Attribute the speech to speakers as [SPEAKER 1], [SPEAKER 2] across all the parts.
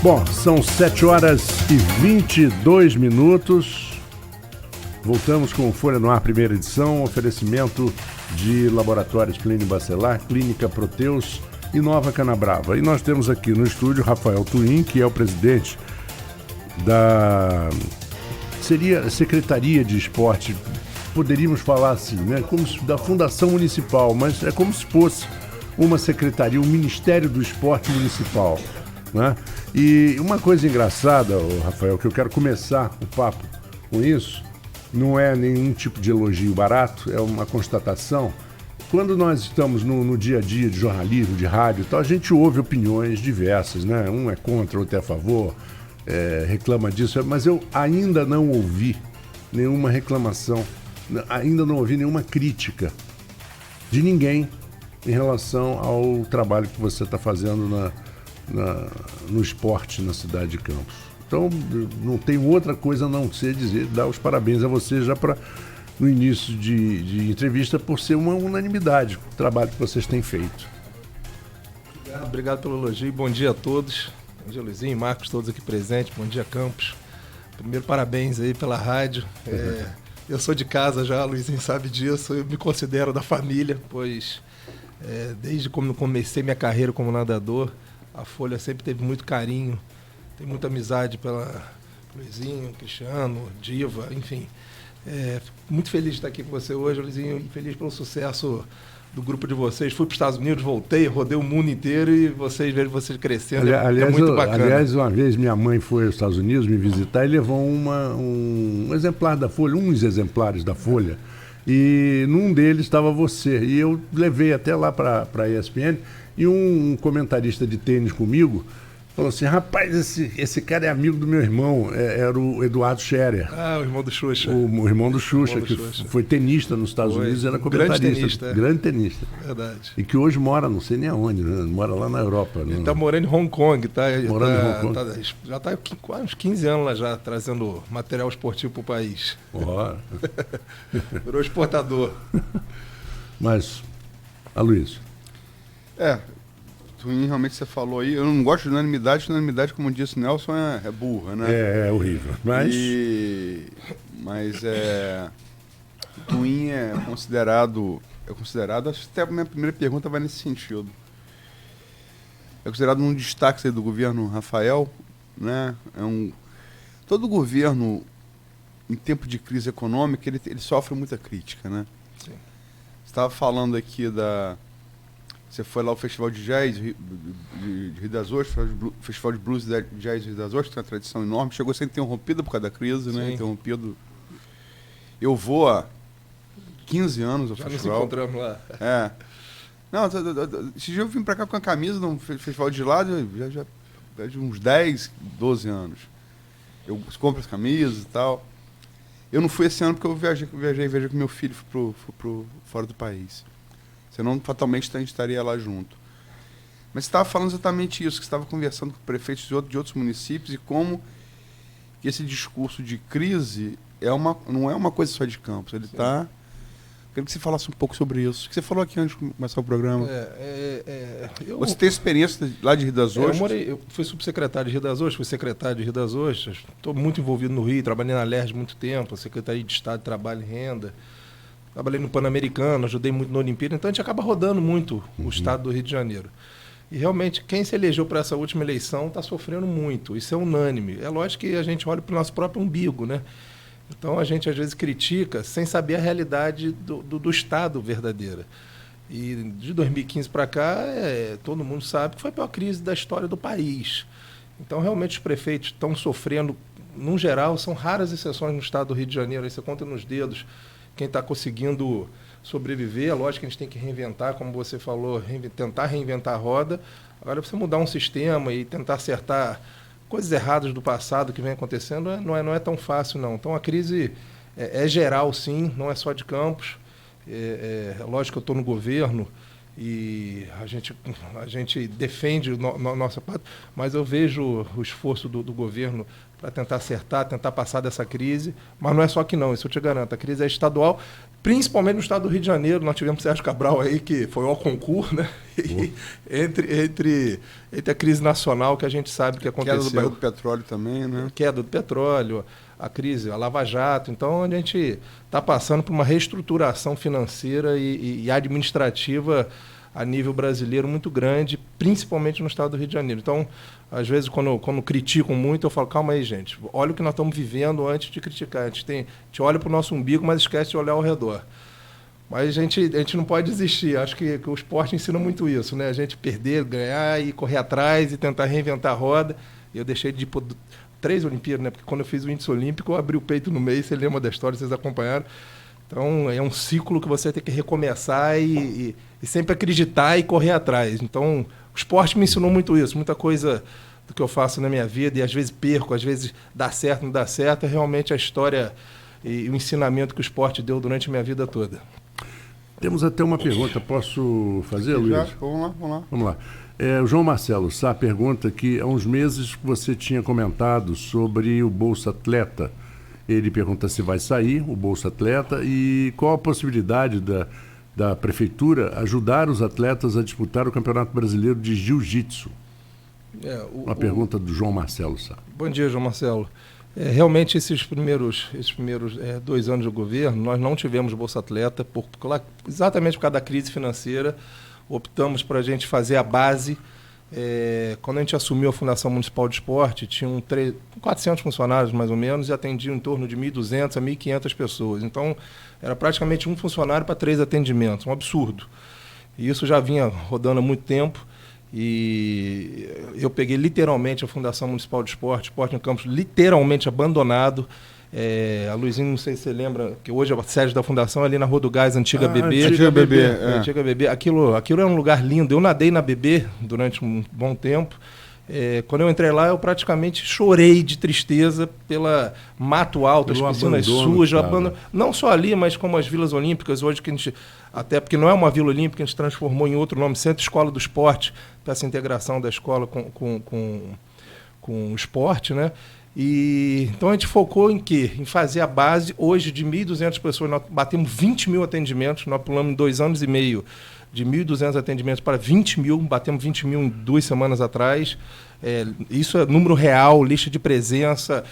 [SPEAKER 1] Bom, são 7h22. Voltamos com o Folha no Ar, primeira edição. Oferecimento de Laboratórios Plínio Bacelar, Clínica Proteus e Nova Canabrava. E nós temos aqui no estúdio Rafael Twin, que é o presidente da... seria Secretaria de Esporte, poderíamos falar assim, né? Como se, da Fundação Municipal, mas é como se fosse uma secretaria, um Ministério do Esporte Municipal, né? E uma coisa engraçada, Rafael, que eu quero começar o papo com isso, não é nenhum tipo de elogio barato, é uma constatação. Quando nós estamos no dia a dia de jornalismo, de rádio e tal, a gente ouve opiniões diversas, né? Um é contra, outro é a favor, reclama disso, mas eu ainda não ouvi nenhuma reclamação, ainda não ouvi nenhuma crítica de ninguém em relação ao trabalho que você está fazendo no esporte na cidade de Campos. Então, não tenho outra coisa a não ser dar os parabéns a você já no início de entrevista por ser uma unanimidade o trabalho que vocês têm feito.
[SPEAKER 2] Obrigado pelo elogio. Bom dia a todos. Bom dia, Luizinho, Marcos, todos aqui presentes. Bom dia, Campos. Primeiro, parabéns aí pela rádio. Eu sou de casa já, Luizinho sabe disso. Eu me considero da família, pois desde quando comecei minha carreira como nadador, a Folha sempre teve muito carinho, tem muita amizade pela Luizinho, Cristiano, Diva, enfim. Muito feliz de estar aqui com você hoje, Luizinho, e feliz pelo sucesso do grupo de vocês. Fui para os Estados Unidos, voltei, rodei o mundo inteiro e vejo vocês crescendo.
[SPEAKER 1] Aliás,
[SPEAKER 2] é muito bacana.
[SPEAKER 1] Aliás, uma vez minha mãe foi aos Estados Unidos me visitar e levou um exemplar da Folha, uns exemplares da Folha, e num deles estava você. E eu levei até lá para a ESPN e um comentarista de tênis comigo falou assim: rapaz, esse cara é amigo do meu irmão, era o Eduardo Scherer.
[SPEAKER 2] Ah, o irmão do Xuxa.
[SPEAKER 1] O irmão do Xuxa, foi tenista nos Estados Unidos, era comentarista. Grande tenista.
[SPEAKER 2] Verdade.
[SPEAKER 1] E que hoje mora, não sei nem aonde, né? Mora lá na Europa.
[SPEAKER 2] Ele está morando em Hong Kong, tá?
[SPEAKER 1] Morando em Hong Kong.
[SPEAKER 2] Já está quase uns 15 anos lá já, trazendo material esportivo para o país. Virou exportador.
[SPEAKER 1] Mas, Aloysio.
[SPEAKER 3] Twin, realmente você falou aí, eu não gosto de unanimidade, como disse o Nelson, é burra, né?
[SPEAKER 1] É horrível, mas...
[SPEAKER 3] Twin é considerado, acho que até a minha primeira pergunta vai nesse sentido. É considerado um destaque do governo Rafael, né? Todo governo, em tempo de crise econômica, ele sofre muita crítica, né?
[SPEAKER 2] Sim.
[SPEAKER 3] Você estava falando aqui Você foi lá ao Festival de Jazz de Rio das Ostras, Festival de Blues de Jazz de Rio das Ostras, tem uma tradição enorme, chegou a ser interrompido por causa da crise, né?
[SPEAKER 2] Sim.
[SPEAKER 3] Interrompido. Eu vou há 15 anos ao festival. Já nos
[SPEAKER 2] encontramos lá.
[SPEAKER 3] Não, esse dia eu vim pra cá com a camisa do Festival de lá já de uns 10, 12 anos. Eu compro as camisas e tal. Eu não fui esse ano porque eu viajei com meu filho, fui pro fora do país. Senão, fatalmente, a gente estaria lá junto. Mas você estava falando exatamente isso, que você estava conversando com prefeitos de outros municípios e como esse discurso de crise não é uma coisa só de Campos. Ele está... Queria que você falasse um pouco sobre isso. O que você falou aqui antes de começar o programa. Você tem experiência lá de Rio das Ostras?
[SPEAKER 2] Eu fui subsecretário de Rio das Ostras, fui secretário de Rio das Ostras. Estou muito envolvido no Rio, trabalhei na LERJ há muito tempo, Secretaria de Estado de Trabalho e Renda. Trabalhei no Pan-Americano, ajudei muito na Olimpíada, então a gente acaba rodando muito o estado do Rio de Janeiro. E realmente, quem se elegeu para essa última eleição está sofrendo muito, isso é unânime. É lógico que a gente olha para o nosso próprio umbigo, né? Então a gente às vezes critica sem saber a realidade do estado verdadeira. E de 2015 para cá, todo mundo sabe que foi a pior crise da história do país. Então realmente os prefeitos estão sofrendo, num geral, são raras exceções no estado do Rio de Janeiro, aí você conta nos dedos quem está conseguindo sobreviver. É lógico que a gente tem que reinventar, como você falou, tentar reinventar a roda. Agora, você mudar um sistema e tentar acertar coisas erradas do passado que vem acontecendo, não é tão fácil, não. Então, a crise é geral, sim, não é só de Campos. Lógico que eu estou no governo e a gente defende nossa parte, mas eu vejo o esforço do governo para tentar acertar, tentar passar dessa crise. Mas não é só aqui não, isso eu te garanto. A crise é estadual, principalmente no estado do Rio de Janeiro. Nós tivemos o Sérgio Cabral aí, que foi ao concurso, né? E entre a crise nacional, que a gente sabe que aconteceu.
[SPEAKER 3] Queda do barril do petróleo também, né?
[SPEAKER 2] Queda do petróleo, a crise, a Lava Jato. Então, a gente está passando por uma reestruturação financeira e administrativa a nível brasileiro muito grande, principalmente no estado do Rio de Janeiro. Então, às vezes, quando criticam muito, eu falo, calma aí, gente, olha o que nós estamos vivendo antes de criticar. A gente olha para o nosso umbigo, mas esquece de olhar ao redor. Mas a gente não pode desistir. Acho que o esporte ensina muito isso, né? A gente perder, ganhar e correr atrás e tentar reinventar a roda. Eu deixei de ir por 3 Olimpíadas, né? Porque quando eu fiz o índice olímpico, eu abri o peito no meio, você lembra da história, vocês acompanharam. Então, é um ciclo que você tem que recomeçar e sempre acreditar e correr atrás. Então, o esporte me ensinou muito isso. Muita coisa do que eu faço na minha vida, e às vezes perco, às vezes dá certo, não dá certo, é realmente a história e o ensinamento que o esporte deu durante a minha vida toda.
[SPEAKER 1] Temos até uma pergunta. Posso fazer, Luiz?
[SPEAKER 3] Vamos lá.
[SPEAKER 1] Vamos lá. O João Marcelo Sá pergunta que há uns meses você tinha comentado sobre o Bolsa Atleta. Ele pergunta se vai sair o Bolsa Atleta e qual a possibilidade da Prefeitura ajudar os atletas a disputar o Campeonato Brasileiro de Jiu-Jitsu. Uma pergunta do João Marcelo Sá.
[SPEAKER 2] Bom dia, João Marcelo. Realmente, esses primeiros 2 anos do governo, nós não tivemos Bolsa Atleta, exatamente por causa da crise financeira. Optamos para a gente fazer a base. Quando a gente assumiu a Fundação Municipal de Esporte, tinham 400 funcionários, mais ou menos, e atendiam em torno de 1.200 a 1.500 pessoas. Então, era praticamente um funcionário para 3 atendimentos, um absurdo. E isso já vinha rodando há muito tempo. E eu peguei literalmente a Fundação Municipal de Esporte, Esporte em Campos, literalmente abandonado. A Luizinho, não sei se você lembra, que hoje a sede da fundação é ali na Rua do Gás, Antiga Bebê. Antiga Bebê. Aquilo era um lugar lindo. Eu nadei na Bebê durante um bom tempo. Quando eu entrei lá, eu praticamente chorei de tristeza pela Mato Alto, as piscinas sujas. Não só ali, mas como as Vilas Olímpicas, hoje que a gente, até porque não é uma Vila Olímpica, a gente transformou em outro nome, Centro Escola do Esporte, para essa integração da escola com o esporte, né? Então a gente focou em quê? Em fazer a base. Hoje, de 1.200 pessoas, nós batemos 20 mil atendimentos, nós pulamos em 2 anos e meio de 1.200 atendimentos para 20 mil, batemos 20 mil em 2 semanas atrás. Isso é número real, lista de presença,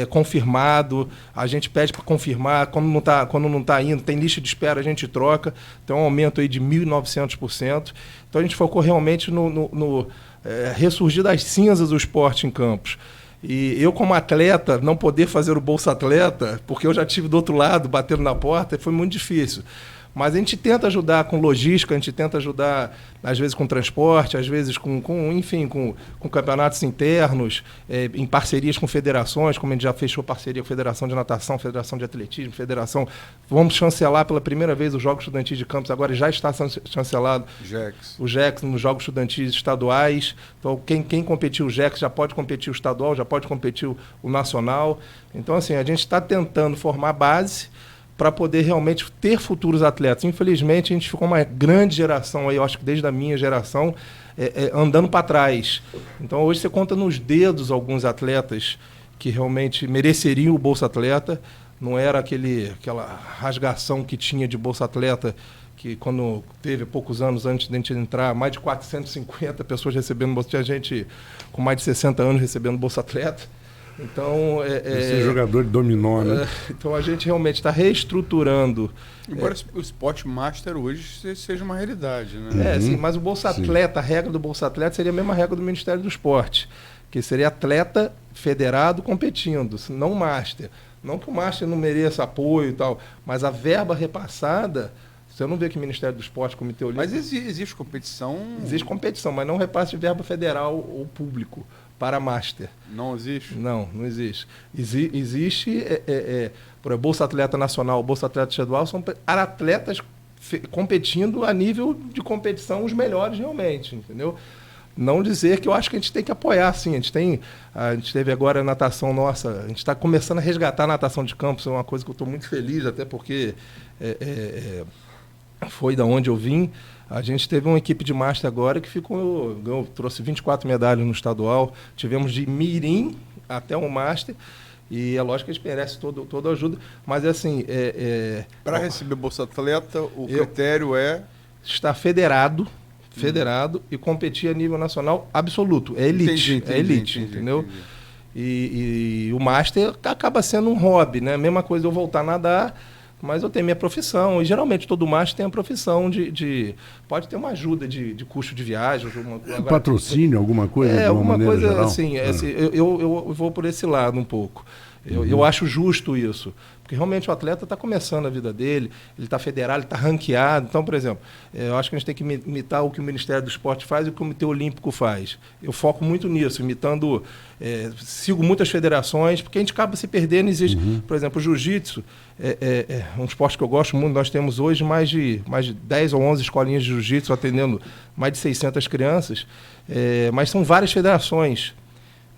[SPEAKER 2] confirmado. A gente pede para confirmar, quando não está indo, tem lista de espera, a gente troca. Então, um aumento aí de 1.900%. Então, a gente focou realmente no ressurgir das cinzas do esporte em Campos. E eu, como atleta, não poder fazer o Bolsa Atleta, porque eu já estive do outro lado, batendo na porta, foi muito difícil. Mas a gente tenta ajudar com logística, a gente tenta ajudar, às vezes, com transporte, às vezes com campeonatos internos, em parcerias com federações, como a gente já fechou parceria com Federação de Natação, Federação de Atletismo, Vamos chancelar pela primeira vez os Jogos Estudantis de Campos, agora já está chancelado o GEX nos Jogos Estudantis estaduais. Então, quem competiu o GEX já pode competir o estadual, já pode competir o nacional. Então, assim, a gente está tentando formar base para poder realmente ter futuros atletas. Infelizmente, a gente ficou uma grande geração, aí, eu acho que desde a minha geração, andando para trás. Então, hoje você conta nos dedos alguns atletas que realmente mereceriam o Bolsa Atleta. Não era aquela rasgação que tinha de Bolsa Atleta, que quando teve poucos anos antes de a gente entrar, mais de 450 pessoas recebendo Bolsa Atleta, tinha gente com mais de 60 anos recebendo Bolsa Atleta. Então,
[SPEAKER 1] esse jogador de dominó, né?
[SPEAKER 2] Então a gente realmente está reestruturando.
[SPEAKER 3] Embora o Sport Master hoje seja uma realidade, né?
[SPEAKER 2] Sim, mas o Bolsa Atleta, a regra do Bolsa Atleta seria a mesma regra do Ministério do Esporte, que seria atleta federado competindo, não Master. Não que o Master não mereça apoio e tal, mas a verba repassada, você não vê que o Ministério do Esporte, Comitê Olímpico...
[SPEAKER 3] Mas existe competição...
[SPEAKER 2] Existe competição, mas não repasse de verba federal ou público para Master.
[SPEAKER 3] Não existe?
[SPEAKER 2] Não existe. Existe, por Bolsa Atleta Nacional, Bolsa Atleta Estadual, são atletas competindo a nível de competição os melhores realmente, entendeu? Não dizer que eu acho que a gente tem que apoiar, sim. A gente teve agora a natação nossa, a gente está começando a resgatar a natação de campos, é uma coisa que eu estou muito feliz, até porque foi da onde eu vim. A gente teve uma equipe de Master agora que trouxe 24 medalhas no estadual. Tivemos de mirim até um Master. E é lógico que eles merecem toda a ajuda. Mas, assim...
[SPEAKER 3] Para receber Bolsa Atleta, o critério é...
[SPEAKER 2] Estar federado e competir a nível nacional absoluto. É elite. Entendi, entendeu? Entendi. E o Master acaba sendo um hobby, né? Mesma coisa eu voltar a nadar, mas eu tenho minha profissão. E geralmente todo Master tem a profissão pode ter uma ajuda de custo de viagem.
[SPEAKER 1] Patrocínio, alguma coisa?
[SPEAKER 2] Alguma coisa
[SPEAKER 1] geral?
[SPEAKER 2] assim. Eu vou por esse lado um pouco. Eu acho justo isso. Porque realmente o atleta está começando a vida dele, ele está federado, ele está ranqueado. Então, por exemplo, eu acho que a gente tem que imitar o que o Ministério do Esporte faz e o que o Comitê Olímpico faz. Eu foco muito nisso, imitando, sigo muitas federações, porque a gente acaba se perdendo. Existe, por exemplo, o jiu-jitsu, é um esporte que eu gosto muito. Nós temos hoje mais de 10 ou 11 escolinhas de jiu-jitsu atendendo mais de 600 crianças, mas são várias federações.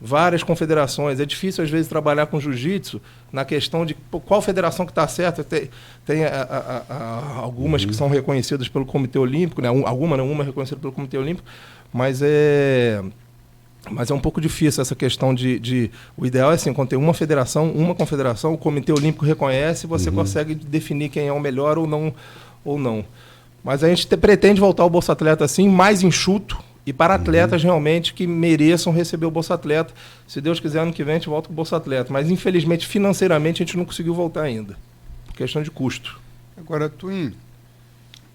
[SPEAKER 2] Várias confederações. É difícil, às vezes, trabalhar com jiu-jitsu na questão de qual federação que está certa. Tem algumas que são reconhecidas pelo Comitê Olímpico, né? Uma é reconhecida pelo Comitê Olímpico, mas é um pouco difícil essa questão o ideal é assim, quando tem uma federação, uma confederação, o Comitê Olímpico reconhece e você consegue definir quem é o melhor ou não. Mas a gente pretende voltar ao Bolsa Atleta assim, mais enxuto, e para atletas realmente que mereçam receber o Bolsa Atleta. Se Deus quiser, ano que vem a gente volta com o Bolsa Atleta. Mas, infelizmente, financeiramente, a gente não conseguiu voltar ainda. Por questão de custo.
[SPEAKER 3] Agora, Twin,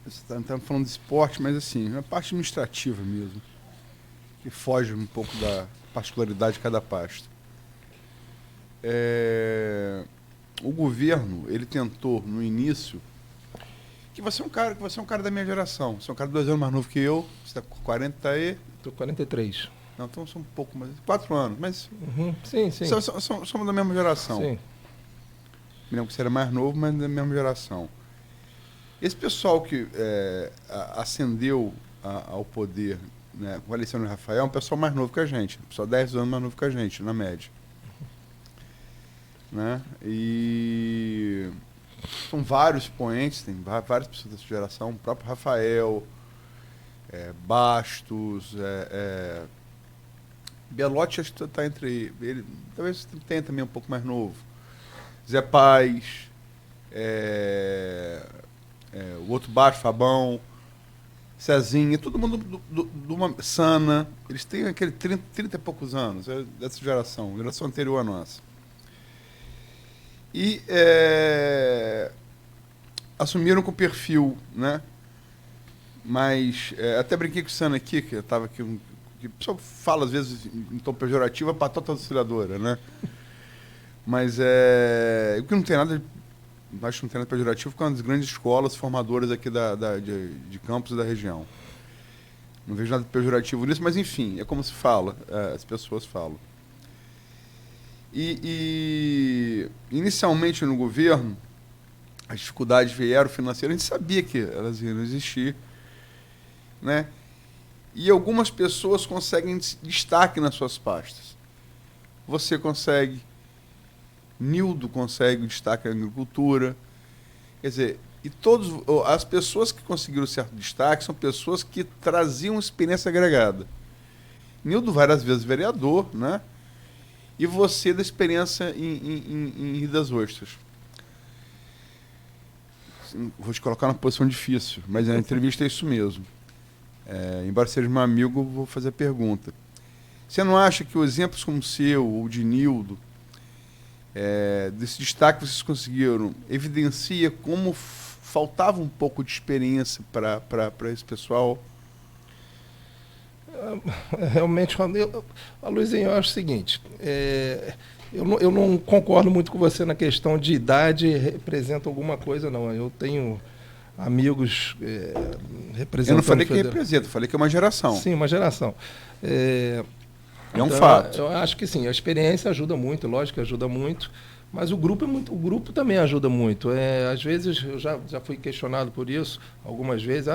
[SPEAKER 3] você está falando de esporte, mas assim, a parte administrativa mesmo, que foge um pouco da particularidade de cada pasta. O governo, ele tentou, no início, que você é um cara da minha geração. Você é um cara 2 anos mais novo que eu. Você está com 40 e...
[SPEAKER 2] Estou com 43.
[SPEAKER 3] Não, então sou um pouco mais... 4 anos, mas...
[SPEAKER 2] Sim.
[SPEAKER 3] Somos da mesma geração.
[SPEAKER 2] Sim.
[SPEAKER 3] Me lembro que você era mais novo, mas da mesma geração. Esse pessoal que ascendeu ao poder, né, com o Alexandre Rafael, é um pessoal mais novo que a gente. Um pessoal 10 anos mais novo que a gente, na média. Né? E... São vários expoentes, tem várias pessoas dessa geração, o próprio Rafael, Bastos, Belotti acho que está entre ele, talvez tenha também um pouco mais novo, Zé Paz, o outro Bastos, Fabão, Cezinha, todo mundo Sana, eles têm aquele 30 e poucos anos, dessa geração anterior à nossa. E assumiram com o perfil, né? Mas até brinquei com o Sana aqui, que eu estava aqui, que o pessoal fala às vezes em tom pejorativo, a patota auxiliadora, né? Mas o que não tem nada, acho que não tem nada pejorativo, porque é uma das grandes escolas formadoras aqui de campos da região. Não vejo nada pejorativo nisso, mas enfim, é como se fala, as pessoas falam. E inicialmente no governo, as dificuldades vieram financeiras, a gente sabia que elas iam existir, né? E algumas pessoas conseguem destaque nas suas pastas. Você consegue, Nildo consegue destaque na agricultura. Quer dizer, e as pessoas que conseguiram certo destaque são pessoas que traziam experiência agregada. Nildo várias vezes vereador, né? E você da experiência em Rio das Ostras. Vou te colocar numa posição difícil, mas na entrevista é isso mesmo. Embora seja meu amigo, vou fazer a pergunta. Você não acha que os exemplos como o seu, ou de Nildo, desse destaque que vocês conseguiram, evidencia como faltava um pouco de experiência para esse pessoal?
[SPEAKER 2] Realmente, Luizinho, eu acho o seguinte, eu não concordo muito com você na questão de idade representa alguma coisa, não. Eu tenho amigos representando...
[SPEAKER 3] Eu não falei que representa, eu falei que é uma geração.
[SPEAKER 2] Sim, uma geração.
[SPEAKER 3] É um fato.
[SPEAKER 2] Eu acho que sim, a experiência ajuda muito, lógico que ajuda muito, mas o grupo também ajuda muito. Às vezes, eu já fui questionado por isso, algumas vezes,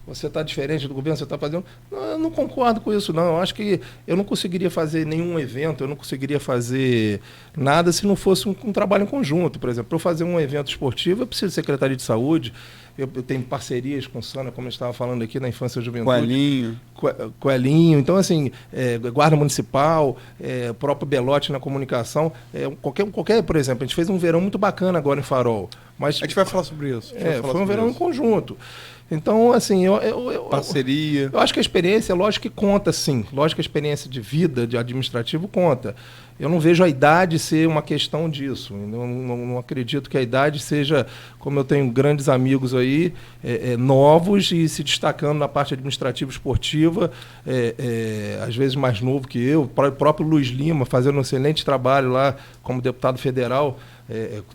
[SPEAKER 2] você está diferente do governo, você está fazendo... Não, eu não concordo com isso, não. Eu acho que eu não conseguiria fazer nenhum evento, eu não conseguiria fazer nada se não fosse um trabalho em conjunto. Por exemplo, para eu fazer um evento esportivo, eu preciso de Secretaria de Saúde, eu tenho parcerias com o Sana, como eu estava falando aqui, na infância e juventude.
[SPEAKER 3] Coelhinho.
[SPEAKER 2] Coelhinho. Então, assim, Guarda Municipal, o próprio Belote na comunicação. Qualquer, por exemplo, a gente fez um verão muito bacana agora em Farol. Mas,
[SPEAKER 3] A gente vai falar sobre isso.
[SPEAKER 2] foi um verão em conjunto. Então, assim,
[SPEAKER 3] Parceria.
[SPEAKER 2] eu acho que a experiência, lógico que conta, sim. Lógico que a experiência de vida, de administrativo, conta. Eu não vejo a idade ser uma questão disso. Eu não acredito que a idade seja, como eu tenho grandes amigos aí, novos e se destacando na parte administrativa esportiva, às vezes mais novo que eu. O próprio Luiz Lima, fazendo um excelente trabalho lá como deputado federal,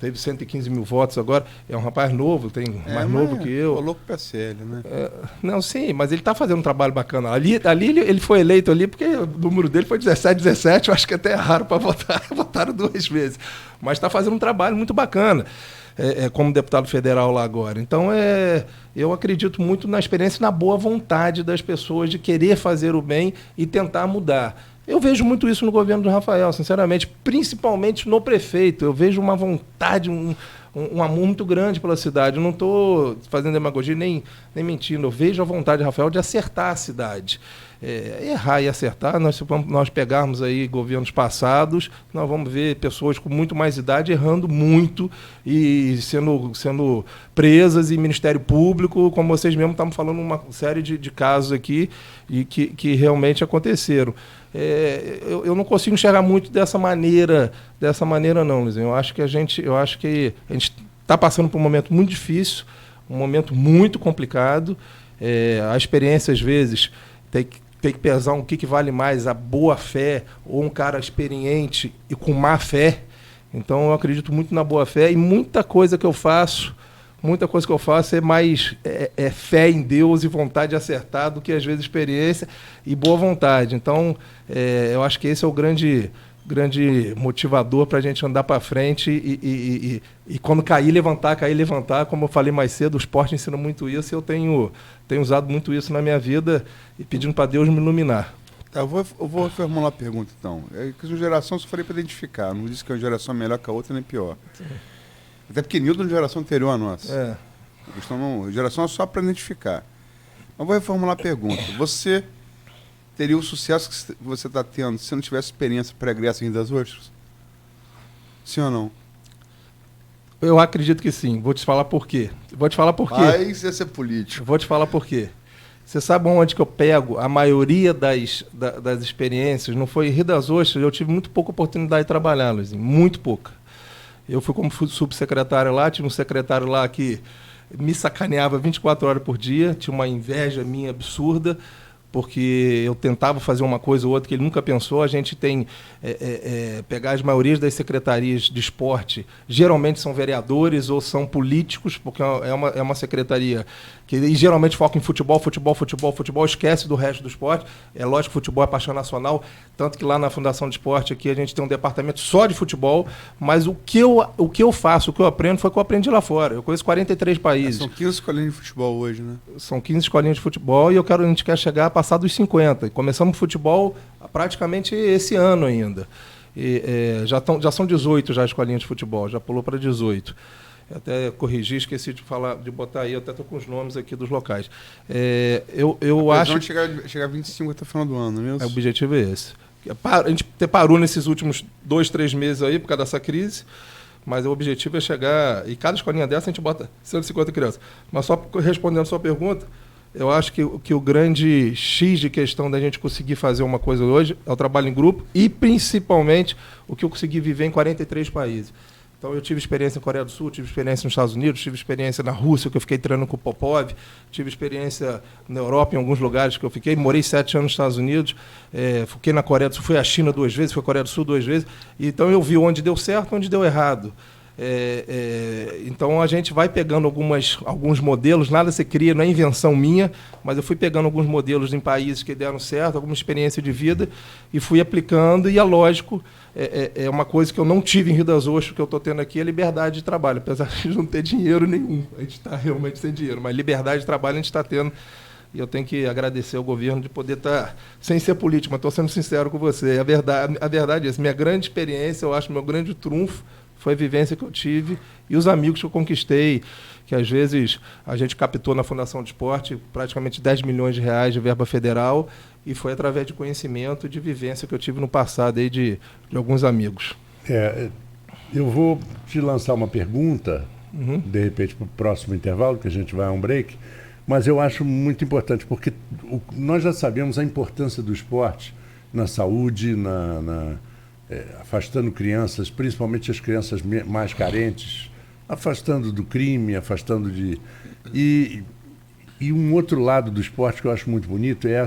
[SPEAKER 2] teve 115 mil votos agora. É um rapaz novo, mais novo que eu.
[SPEAKER 3] Falou com o PSL, né?
[SPEAKER 2] Não, sim, mas ele está fazendo um trabalho bacana. Ali ele foi eleito ali porque o número dele foi 17, eu acho que até é raro para votar. Votaram 2 vezes. Mas está fazendo um trabalho muito bacana como deputado federal lá agora. Então, eu acredito muito na experiência e na boa vontade das pessoas de querer fazer o bem e tentar mudar. Eu vejo muito isso no governo do Rafael, sinceramente, principalmente no prefeito. Eu vejo uma vontade, um amor muito grande pela cidade. Eu não estou fazendo demagogia nem mentindo. Eu vejo a vontade de Rafael de acertar a cidade. Errar e acertar, nós pegarmos aí governos passados, nós vamos ver pessoas com muito mais idade errando muito e sendo presas, e Ministério Público, como vocês mesmos estavam falando, uma série de casos aqui e que realmente aconteceram. Eu não consigo enxergar muito dessa maneira não, Luizinho. Eu acho que a gente está passando por um momento muito difícil, um momento muito complicado. A experiência, às vezes, tem que pesar o que vale mais, a boa fé ou um cara experiente e com má fé. Então, eu acredito muito na boa fé, e muita coisa que eu faço é mais fé em Deus e vontade de acertar do que, às vezes, experiência e boa vontade. Então, eu acho que esse é o grande motivador para a gente andar para frente e quando cair, levantar. Como eu falei mais cedo, o esporte ensina muito isso, e eu tenho usado muito isso na minha vida e pedindo para Deus me iluminar.
[SPEAKER 3] Tá, eu vou formular a pergunta, então. Que a geração, se eu falei para identificar, não disse que uma geração é melhor que a outra nem pior. Sim. Até porque Nildo é uma geração anterior à nossa. A geração é só para identificar. Mas vou reformular a pergunta. Você teria o sucesso que você está tendo se não tivesse experiência pregressa em Rio das Ostras? Sim ou não?
[SPEAKER 2] Eu acredito que sim. Vou te falar por quê.
[SPEAKER 3] Aí você ia ser político.
[SPEAKER 2] Vou te falar por quê. Você sabe onde que eu pego a maioria das experiências? Não foi em Rio das Ostras, eu tive muito pouca oportunidade de trabalhar, Luizinho, muito pouca. Eu fui como subsecretário lá, tive um secretário lá que me sacaneava 24 horas por dia, tinha uma inveja minha absurda, porque eu tentava fazer uma coisa ou outra que ele nunca pensou. A gente tem pegar as maiorias das secretarias de esporte, geralmente são vereadores ou são políticos, porque é uma secretaria que geralmente foca em futebol, esquece do resto do esporte. É lógico que futebol é paixão nacional, tanto que lá na Fundação de Esporte aqui a gente tem um departamento só de futebol, mas o que eu faço, o que eu aprendo foi o que eu aprendi lá fora. Eu conheço 43 países.
[SPEAKER 3] São 15 escolinhas de futebol hoje, né? São
[SPEAKER 2] 15 escolinhas de futebol e a gente quer chegar a passar dos 50. E começamos o futebol praticamente esse ano ainda. Já são 18 já escolinhas de futebol, já pulou para 18. Até corrigi, esqueci de botar aí, eu até estou com os nomes aqui dos locais. Eu acho...
[SPEAKER 3] chegar a 25 até o final do ano, não é isso?
[SPEAKER 2] O objetivo é esse. A gente parou nesses últimos 2-3 meses aí, por causa dessa crise, mas o objetivo é chegar... E cada escolinha dessa a gente bota 150 crianças. Mas só respondendo a sua pergunta, eu acho que o grande X de questão da gente conseguir fazer uma coisa hoje é o trabalho em grupo e, principalmente, o que eu consegui viver em 43 países. Então, eu tive experiência em Coreia do Sul, tive experiência nos Estados Unidos, tive experiência na Rússia, que eu fiquei treinando com o Popov, tive experiência na Europa, em alguns lugares que eu fiquei, morei 7 anos nos Estados Unidos, fiquei na Coreia do Sul, fui à China 2 vezes, fui à Coreia do Sul 2 vezes, então eu vi onde deu certo e onde deu errado. Então a gente vai pegando alguns modelos, nada se cria, não é invenção minha, mas eu fui pegando alguns modelos em países que deram certo, alguma experiência de vida, e fui aplicando, e é lógico, é uma coisa que eu não tive em Rio das Ostras, que eu estou tendo aqui, é liberdade de trabalho, apesar de não ter dinheiro nenhum, a gente está realmente sem dinheiro, mas liberdade de trabalho a gente está tendo. E eu tenho que agradecer ao governo de poder estar, sem ser político, mas estou sendo sincero com você. A verdade é essa. Minha grande experiência, eu acho, meu grande trunfo foi a vivência que eu tive e os amigos que eu conquistei, que às vezes a gente captou na Fundação de Esporte praticamente 10 milhões de reais de verba federal e foi através de conhecimento e de vivência que eu tive no passado aí de alguns amigos.
[SPEAKER 1] Eu vou te lançar uma pergunta, de repente para o próximo intervalo, que a gente vai a um break, mas eu acho muito importante, porque nós já sabemos a importância do esporte na saúde, afastando crianças, principalmente as crianças mais carentes, afastando do crime, afastando de... E um outro lado do esporte que eu acho muito bonito é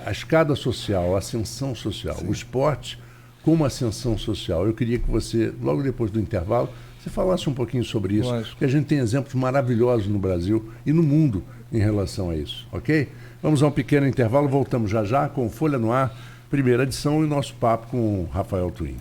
[SPEAKER 1] a escada social, a ascensão social. Sim. O esporte como ascensão social. Eu queria que você, logo depois do intervalo, você falasse um pouquinho sobre isso, porque a gente tem exemplos maravilhosos no Brasil e no mundo em relação a isso, ok? Vamos a um pequeno intervalo, voltamos já já com Folha no Ar, primeira edição, e nosso papo com o Rafael Twin.